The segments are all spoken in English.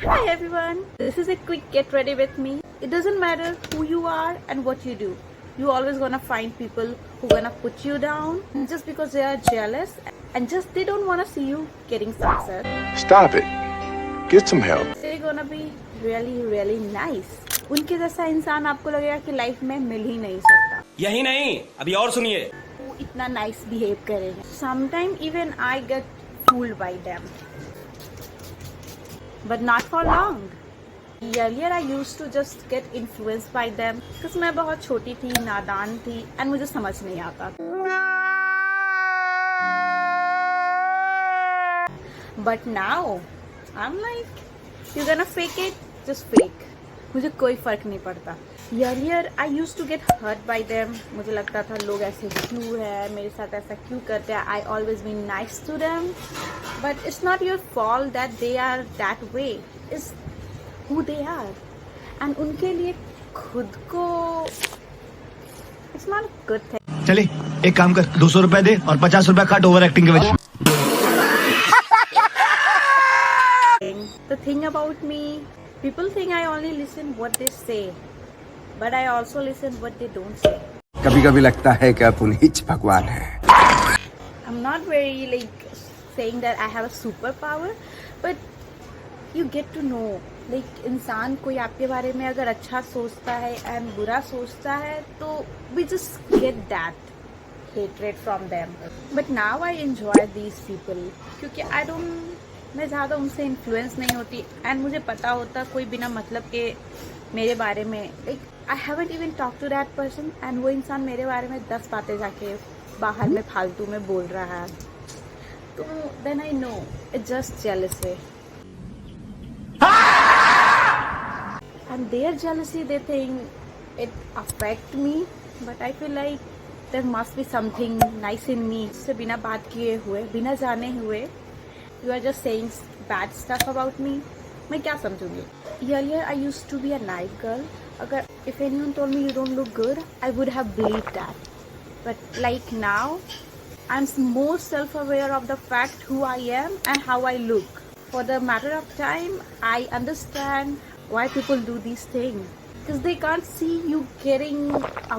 Hi everyone, this is a quick get ready with me. It doesn't matter who you are and what you do. You always gonna find people who gonna put you down just because they are jealous and just they don't wanna see you getting success. Stop it. Get some help. They're gonna be really nice. उनके जैसा इंसान आपको लगेगा कि life में मिल ही नहीं सकता. यही नहीं, अभी और सुनिए. वो इतना नाइस बिहेव करेंगे. Sometimes even I get fooled by them. But not for long. Earlier I used to just get influenced by them because मैं बहुत छोटी थी, नादान थी and मुझे समझ नहीं आता. But now I'm like, you're gonna fake it, just fake. मुझे कोई फर्क नहीं पड़ता. Earlier I used to get hurt by them. मुझे लगता था लोग ऐसे क्यों है, मेरे साथ ऐसा क्यों करते हैं. I always been nice to them. But it's not your fault that they are that way. It's who they are. And उनके लिए खुद को it's not a good thing. चले एक काम कर 200 रुपए दे और 50 रुपए काट ओवर एक्टिंग के वजह. The thing about me, people think I only listen what they say, but I also listen what they don't say. कभी-कभी लगता है कि आप उन्हीं भगवान हैं. I'm not very like saying that I have a superpower, but you get to know. Like इंसान कोई आपके बारे में अगर अच्छा सोचता है and बुरा सोचता है तो we just get that hatred from them. But now I enjoy these people क्योंकि मैं ज़्यादा उनसे इन्फ्लुएंस नहीं होती एंड मुझे पता होता कोई बिना मतलब के मेरे बारे में like I haven't even talk to that person and वो इंसान मेरे बारे में 10 बातें जाके बाहर में फालतू में बोल रहा है तो then I know it's just jealousy and their jealousy they think it affect me but I feel like there must be something nice in me से बिना बात किए हुए बिना जाने हुए you are just saying bad stuff about me. मैं क्या समझूंगी? Earlier I used to be a nice girl. अगर if anyone told me you don't look good, I would have believed that. But like now, I'm more self-aware of the fact who I am and how I look. For the matter of time, I understand why people do these things. Because they can't see you getting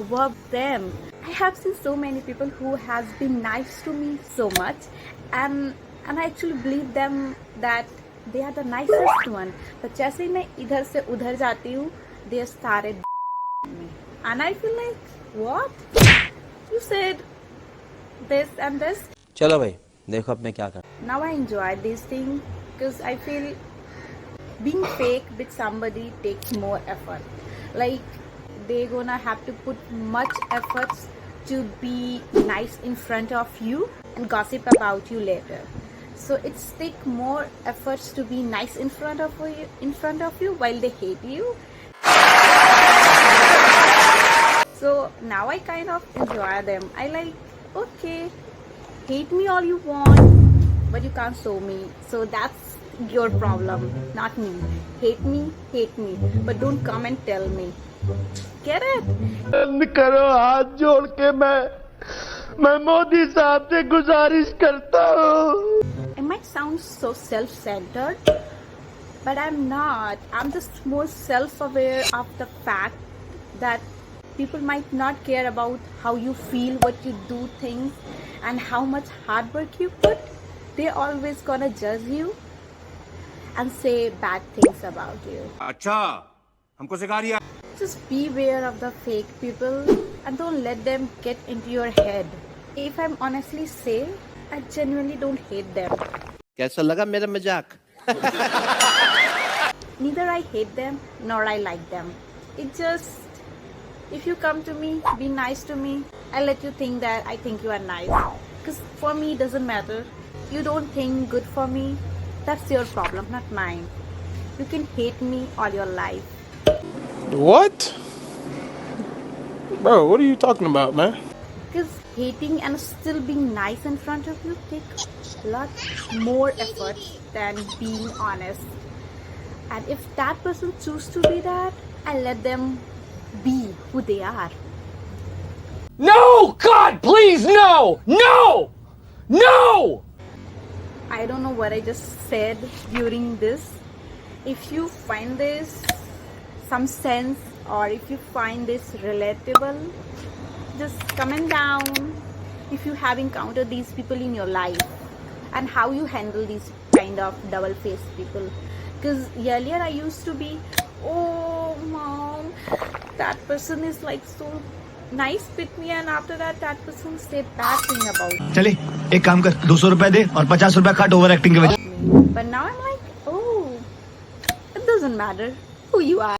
above them. I have seen so many people who has been nice to me so much and I actually believe them that they are the nicest one. But जैसे ही मैं इधर से उधर जाती हूँ, they started me, and I feel like what? You said this and this. चलो भाई, देखो अब मैं क्या कर. Now I enjoy these things because I feel being fake with somebody takes more effort. Like they gonna have to put much efforts to be nice in front of you and gossip about you later. So it's take more efforts to be nice in front of you while they hate you. So now I kind of enjoy them. I like, okay, hate me all you want, but you can't show me. So that's your problem, not me. Hate me, but don't come and tell me. Get it? बंद करो हाथ जोड़ के मैं मोदी साहब से गुजारिश करता हूँ. It might sound so self-centered, but I'm not. I'm just more self-aware of the fact that people might not care about how you feel, what you do things, and how much hard work you put. They're always gonna judge you and say bad things about you. अच्छा, हमको सिखा रिया. Just beware of the fake people and don't let them get into your head. If I'm honestly say, I genuinely don't hate them. कैसा लगा मेरा मजाक? Neither I hate them nor I like them. It just, if you come to me, be nice to me, I'll let you think that I think you are nice. Because for me it doesn't matter. You don't think good for me, that's your problem, not mine. You can hate me all your life. What? Bro, what are you talking about, man? Because hating and still being nice in front of you takes a lot more effort than being honest. And if that person chooses to be that, I'll let them be who they are. No! God, please, no! No! No! I don't know what I just said during this. If you find this some sense, or if you find this relatable, just comment down if you have encountered these people in your life and how you handle these kind of double-faced people. Because earlier I used to be, oh mom, that person is like so nice with me, and after that person say bad thing about me. चले एक काम कर 200 रुपए दे और 50 रुपए काट over acting के वजह। But now I'm like, oh, it doesn't matter who you are.